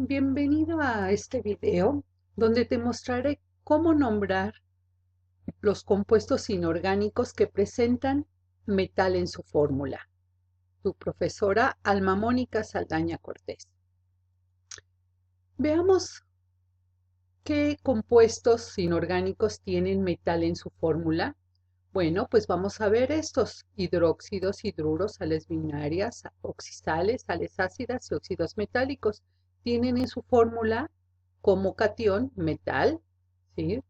Bienvenido a este video donde te mostraré cómo nombrar los compuestos inorgánicos que presentan metal en su fórmula. Tu profesora Alma Mónica Saldaña Cortés. Veamos qué compuestos inorgánicos tienen metal en su fórmula. Bueno, pues vamos a ver estos: hidróxidos, hidruros, sales binarias, oxisales, sales ácidas y óxidos metálicos. Tienen en su fórmula como catión metal, ¿sí?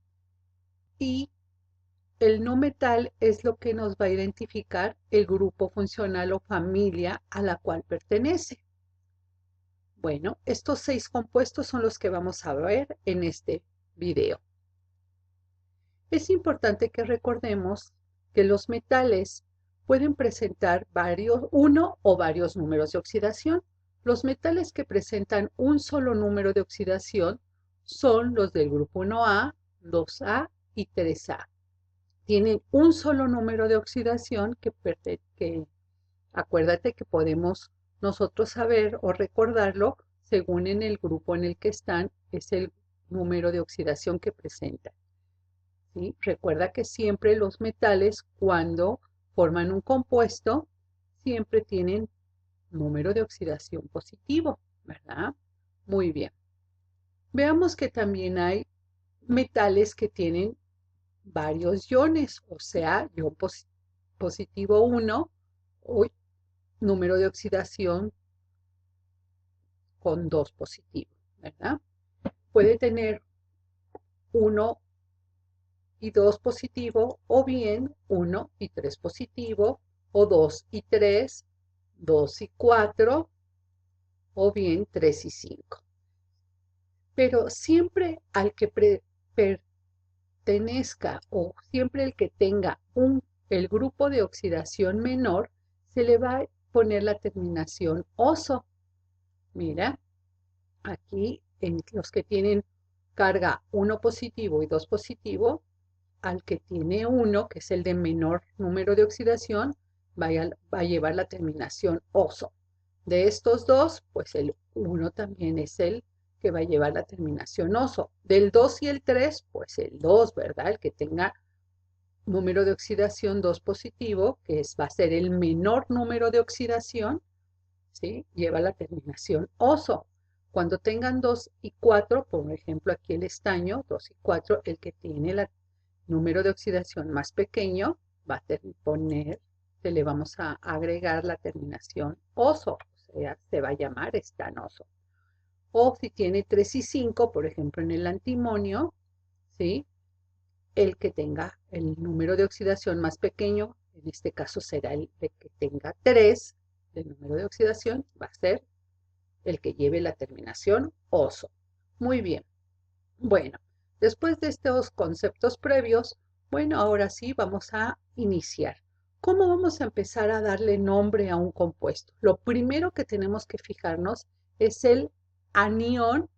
Y el no metal es lo que nos va a identificar el grupo funcional o familia a la cual pertenece. Bueno, estos 6 compuestos son los que vamos a ver en este video. Es importante que recordemos que los metales pueden presentar uno o varios números de oxidación. Los metales que presentan un solo número de oxidación son los del grupo 1A, 2A y 3A. Tienen un solo número de oxidación que acuérdate que podemos nosotros saber o recordarlo según en el grupo en el que están, es el número de oxidación que presentan. ¿Sí? Recuerda que siempre los metales, cuando forman un compuesto, siempre tienen número de oxidación positivo, ¿verdad? Muy bien. Veamos que también hay metales que tienen varios iones, o sea, ion positivo 1 o número de oxidación con 2 positivo, ¿verdad? Puede tener 1 y 2 positivo, o bien 1 y 3 positivo, o 2 y 3, 2 y 4, o bien 3 y 5. Pero siempre al que pertenezca o siempre el que tenga el grupo de oxidación menor, se le va a poner la terminación oso. Mira, aquí en los que tienen carga 1 positivo y 2 positivo, al que tiene 1, que es el de menor número de oxidación, va a llevar la terminación oso. De estos dos, pues el 1 también es el que va a llevar la terminación oso. Del 2 y el 3, pues el 2, ¿verdad? El que tenga número de oxidación 2 positivo, va a ser el menor número de oxidación, ¿sí? Lleva la terminación oso. Cuando tengan 2 y 4, por ejemplo aquí el estaño, 2 y 4, el que tiene el número de oxidación más pequeño, va a se le vamos a agregar la terminación oso, o sea, se va a llamar estanoso. O si tiene 3 y 5, por ejemplo en el antimonio, ¿sí? El que tenga el número de oxidación más pequeño, en este caso será el de que tenga 3 de número de oxidación, va a ser el que lleve la terminación oso. Muy bien. Bueno, después de estos conceptos previos, bueno, ahora sí vamos a iniciar. ¿Cómo vamos a empezar a darle nombre a un compuesto? Lo primero que tenemos que fijarnos es el anión,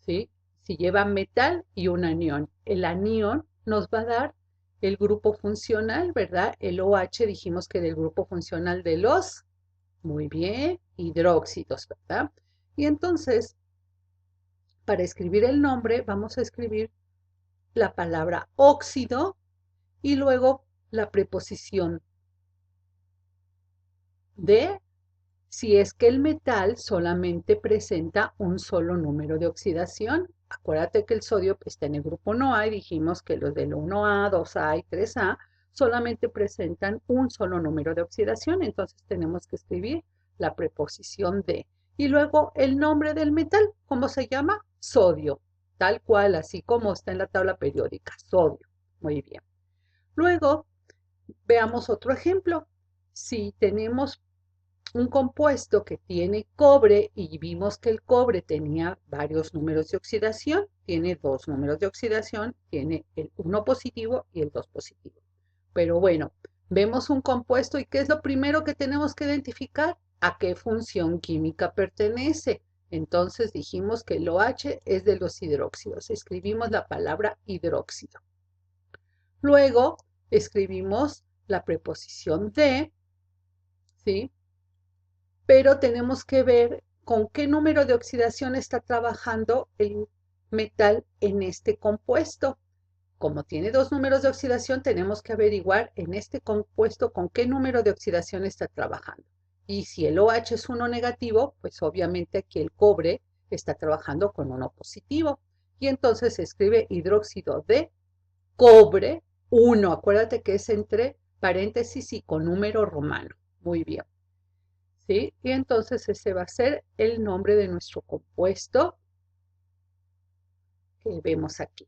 ¿sí? Si lleva metal y un anión. El anión nos va a dar el grupo funcional, ¿verdad? El OH dijimos que del grupo funcional de los, muy bien, hidróxidos, ¿verdad? Y entonces, para escribir el nombre, vamos a escribir la palabra óxido y luego la preposición de, si es que el metal solamente presenta un solo número de oxidación. Acuérdate que el sodio está en el grupo 1A y dijimos que los del 1A, 2A y 3A solamente presentan un solo número de oxidación, entonces tenemos que escribir la preposición de. Y luego el nombre del metal, ¿cómo se llama? Sodio, tal cual, así como está en la tabla periódica, sodio. Muy bien. Luego, veamos otro ejemplo. Si tenemos un compuesto que tiene cobre y vimos que el cobre tenía varios números de oxidación, tiene 2 números de oxidación, tiene el 1 positivo y el 2 positivo. Pero bueno, vemos un compuesto y ¿qué es lo primero que tenemos que identificar? ¿A qué función química pertenece? Entonces dijimos que el OH es de los hidróxidos. Escribimos la palabra hidróxido. Luego escribimos la preposición de, ¿sí? Pero tenemos que ver con qué número de oxidación está trabajando el metal en este compuesto. Como tiene dos números de oxidación, tenemos que averiguar en este compuesto con qué número de oxidación está trabajando. Y si el OH es uno negativo, pues obviamente aquí el cobre está trabajando con uno positivo. Y entonces se escribe hidróxido de cobre 1. Acuérdate que es entre paréntesis y con número romano. Muy bien. ¿Sí? Y entonces ese va a ser el nombre de nuestro compuesto que vemos aquí.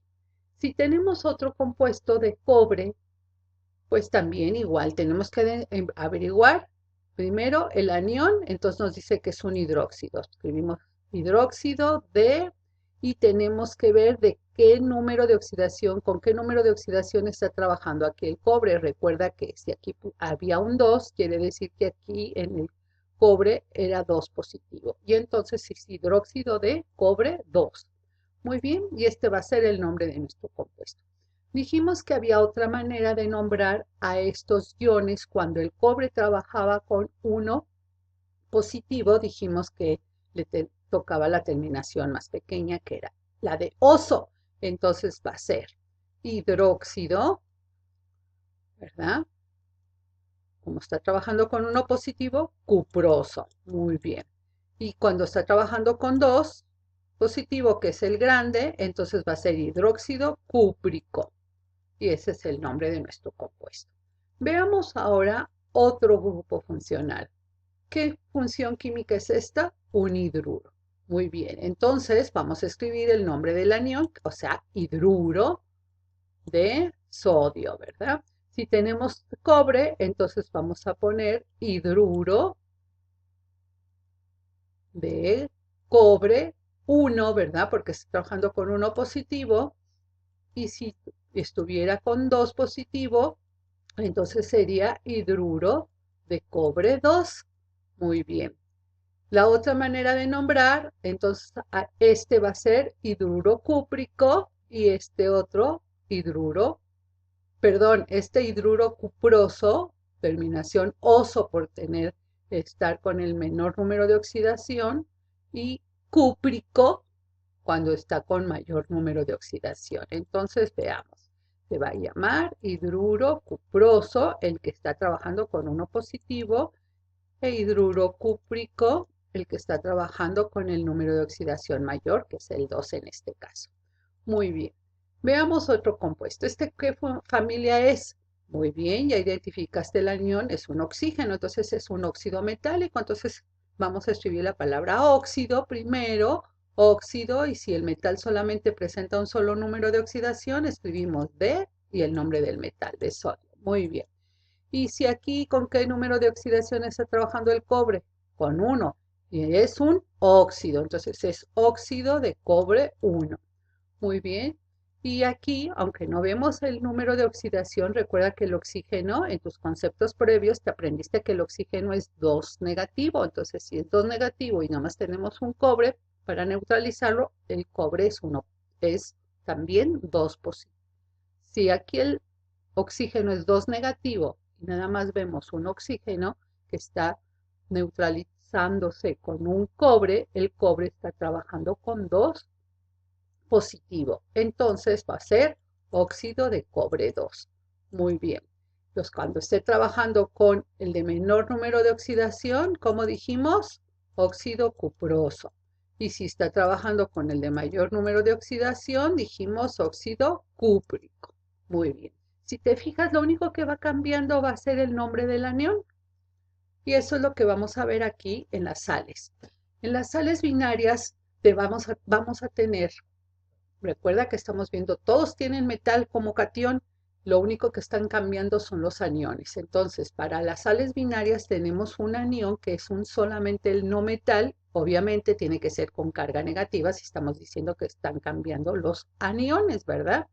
Si tenemos otro compuesto de cobre, pues también igual tenemos que averiguar primero el anión, entonces nos dice que es un hidróxido. Escribimos hidróxido de, y tenemos que ver de qué número de oxidación, con qué número de oxidación está trabajando aquí el cobre. Recuerda que si aquí había un 2, quiere decir que aquí en el cobre era 2 positivo. Y entonces es hidróxido de cobre 2. Muy bien, y este va a ser el nombre de nuestro compuesto. Dijimos que había otra manera de nombrar a estos iones cuando el cobre trabajaba con uno positivo, dijimos que le tocaba la terminación más pequeña, que era la de oso. Entonces va a ser hidróxido, ¿verdad? Como está trabajando con uno positivo, cuproso. Muy bien. Y cuando está trabajando con dos positivo, que es el grande, entonces va a ser hidróxido cúprico. Y ese es el nombre de nuestro compuesto. Veamos ahora otro grupo funcional. ¿Qué función química es esta? Un hidruro. Muy bien, entonces vamos a escribir el nombre del anión, o sea, hidruro de sodio, ¿verdad? Si tenemos cobre, entonces vamos a poner hidruro de cobre 1, ¿verdad? Porque está trabajando con uno positivo. Y si estuviera con 2 positivo, entonces sería hidruro de cobre 2. Muy bien. La otra manera de nombrar, entonces este va a ser hidruro cúprico y este otro hidruro, perdón, este hidruro cuproso, terminación oso por estar con el menor número de oxidación, y cúprico cuando está con mayor número de oxidación. Entonces veamos, se va a llamar hidruro cuproso, el que está trabajando con uno positivo, e hidruro cúprico, el que está trabajando con el número de oxidación mayor, que es el 2 en este caso. Muy bien. Veamos otro compuesto. ¿Qué familia es? Muy bien, ya identificaste el anión, es un oxígeno, entonces es un óxido metálico. Entonces vamos a escribir la palabra óxido primero, óxido, y si el metal solamente presenta un solo número de oxidación, escribimos D y el nombre del metal, de sodio. Muy bien. Y si aquí, ¿con qué número de oxidación está trabajando el cobre? Con 1. Y es un óxido, entonces es óxido de cobre 1. Muy bien. Y aquí, aunque no vemos el número de oxidación, recuerda que el oxígeno, en tus conceptos previos, te aprendiste que el oxígeno es 2 negativo. Entonces, si es 2 negativo y nada más tenemos un cobre, para neutralizarlo, el cobre es también 2 positivo. Si aquí el oxígeno es 2 negativo y nada más vemos un oxígeno que está neutralizándose con un cobre, el cobre está trabajando con 2 positivo. Entonces va a ser óxido de cobre 2. Muy bien. Entonces, cuando esté trabajando con el de menor número de oxidación, como dijimos, óxido cuproso. Y si está trabajando con el de mayor número de oxidación, dijimos óxido cúprico. Muy bien. Si te fijas, lo único que va cambiando va a ser el nombre del anión. Y eso es lo que vamos a ver aquí en las sales. En las sales binarias vamos a tener, recuerda que estamos viendo, todos tienen metal como catión, lo único que están cambiando son los aniones. Entonces, para las sales binarias tenemos un anión que es solamente el no metal, obviamente tiene que ser con carga negativa si estamos diciendo que están cambiando los aniones, ¿verdad?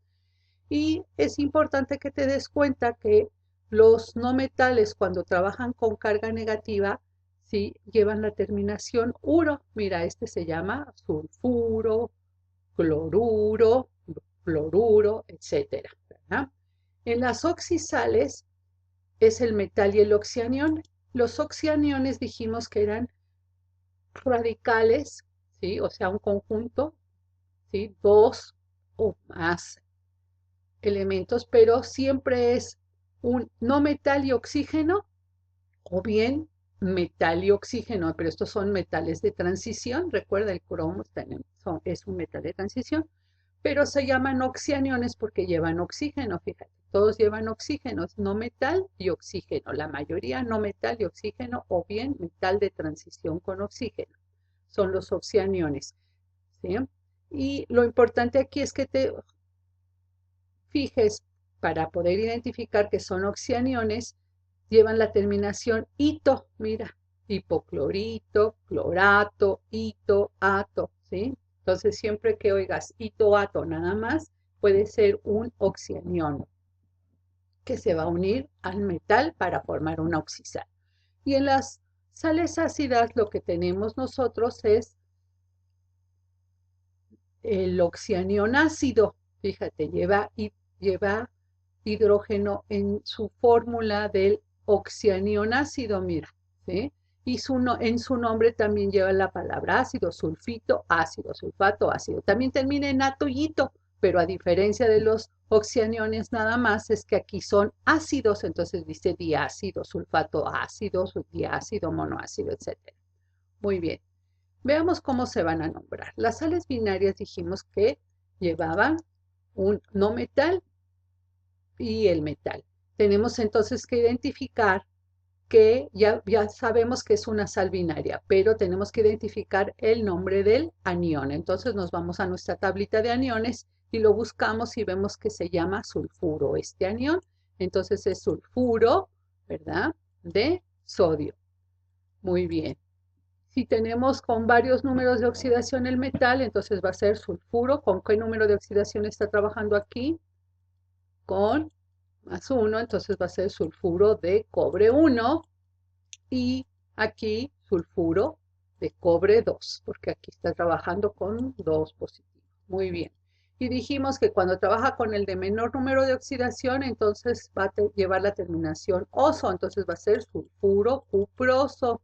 Y es importante que te des cuenta que los no metales cuando trabajan con carga negativa, sí llevan la terminación uro. Mira, este se llama sulfuro, cloruro, fluoruro, etcétera, ¿verdad? En las oxisales es el metal y el oxianión. Los oxianiones dijimos que eran radicales, ¿sí? O sea, un conjunto, ¿sí? Dos o más elementos, pero siempre es un no metal y oxígeno o bien metal y oxígeno, pero estos son metales de transición. Recuerda, el cromo es un metal de transición, pero se llaman oxianiones porque llevan oxígeno, fíjate. Todos llevan oxígeno, no metal y oxígeno. La mayoría no metal y oxígeno o bien metal de transición con oxígeno. Son los oxianiones, ¿sí? Y lo importante aquí es que te fijes para poder identificar que son oxianiones, llevan la terminación ito, mira, hipoclorito, clorato, ito, ato, ¿sí? Entonces, siempre que oigas ito, ato, nada más, puede ser un oxianión que se va a unir al metal para formar una oxisal. Y en las sales ácidas lo que tenemos nosotros es el oxianión ácido, fíjate, lleva hidrógeno en su fórmula del oxianión ácido, mira, ¿sí? Y en su nombre también lleva la palabra ácido, sulfito, ácido, sulfato, ácido. También termina en ato y ito, pero a diferencia de los oxianiones nada más, es que aquí son ácidos, entonces dice diácido, sulfato ácido, subdiácido, monoácido, etc. Muy bien. Veamos cómo se van a nombrar. Las sales binarias dijimos que llevaban un no metal y el metal. Tenemos entonces que identificar que ya sabemos que es una sal binaria, pero tenemos que identificar el nombre del anión. Entonces nos vamos a nuestra tablita de aniones y lo buscamos y vemos que se llama sulfuro este anión. Entonces es sulfuro, ¿verdad? De sodio. Muy bien. Si tenemos con varios números de oxidación el metal, entonces va a ser sulfuro. ¿Con qué número de oxidación está trabajando aquí? Con +1, entonces va a ser sulfuro de cobre 1 y aquí sulfuro de cobre 2, porque aquí está trabajando con 2 positivos. Muy bien. Y dijimos que cuando trabaja con el de menor número de oxidación, entonces va a llevar la terminación oso, entonces va a ser sulfuro cuproso.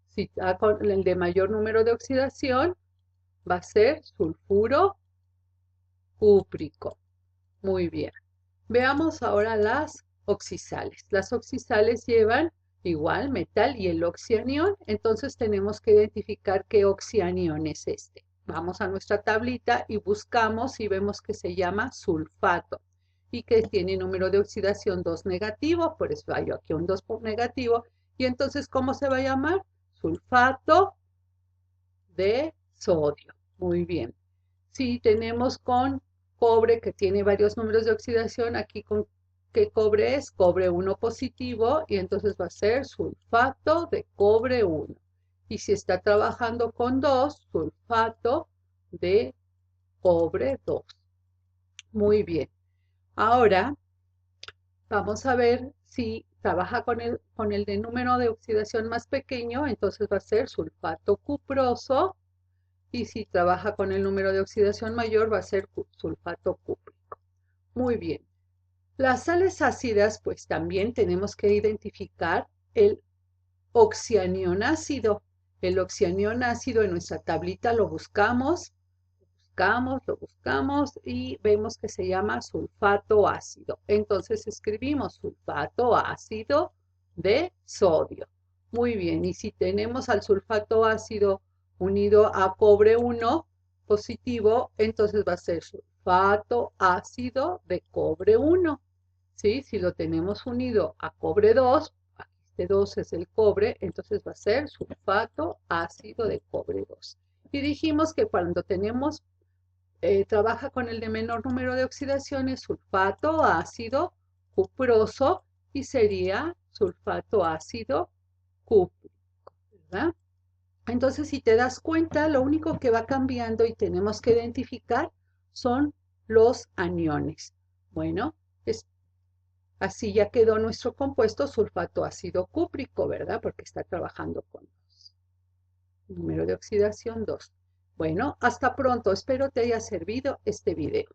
Si está con el de mayor número de oxidación, va a ser sulfuro cúprico. Muy bien. Veamos ahora las oxisales. Las oxisales llevan igual metal y el oxianión, entonces tenemos que identificar qué oxianión es este. Vamos a nuestra tablita y buscamos y vemos que se llama sulfato y que tiene número de oxidación 2 negativo, por eso hay aquí un 2 negativo. Y entonces, ¿cómo se va a llamar? Sulfato de sodio. Muy bien. Si tenemos con cobre que tiene varios números de oxidación, aquí con qué cobre es, cobre 1 positivo, y entonces va a ser sulfato de cobre 1. Y si está trabajando con 2, sulfato de cobre 2. Muy bien. Ahora vamos a ver si trabaja con el de número de oxidación más pequeño, entonces va a ser sulfato cuproso. Y si trabaja con el número de oxidación mayor, va a ser sulfato cúprico. Muy bien. Las sales ácidas, pues también tenemos que identificar el oxianión ácido. El oxianión ácido en nuestra tablita lo buscamos y vemos que se llama sulfato ácido. Entonces escribimos sulfato ácido de sodio. Muy bien, y si tenemos al sulfato ácido unido a cobre 1 positivo, entonces va a ser sulfato ácido de cobre 1. ¿Sí? Si lo tenemos unido a cobre 2, aquí este 2 es el cobre, entonces va a ser sulfato ácido de cobre 2. Y dijimos que cuando tenemos trabaja con el de menor número de oxidaciones, sulfato ácido cuproso y sería sulfato ácido cúprico, ¿verdad? Entonces, si te das cuenta, lo único que va cambiando y tenemos que identificar son los aniones. Bueno, así ya quedó nuestro compuesto sulfato ácido cúprico, ¿verdad? Porque está trabajando con 2. Número de oxidación 2. Bueno, hasta pronto. Espero te haya servido este video.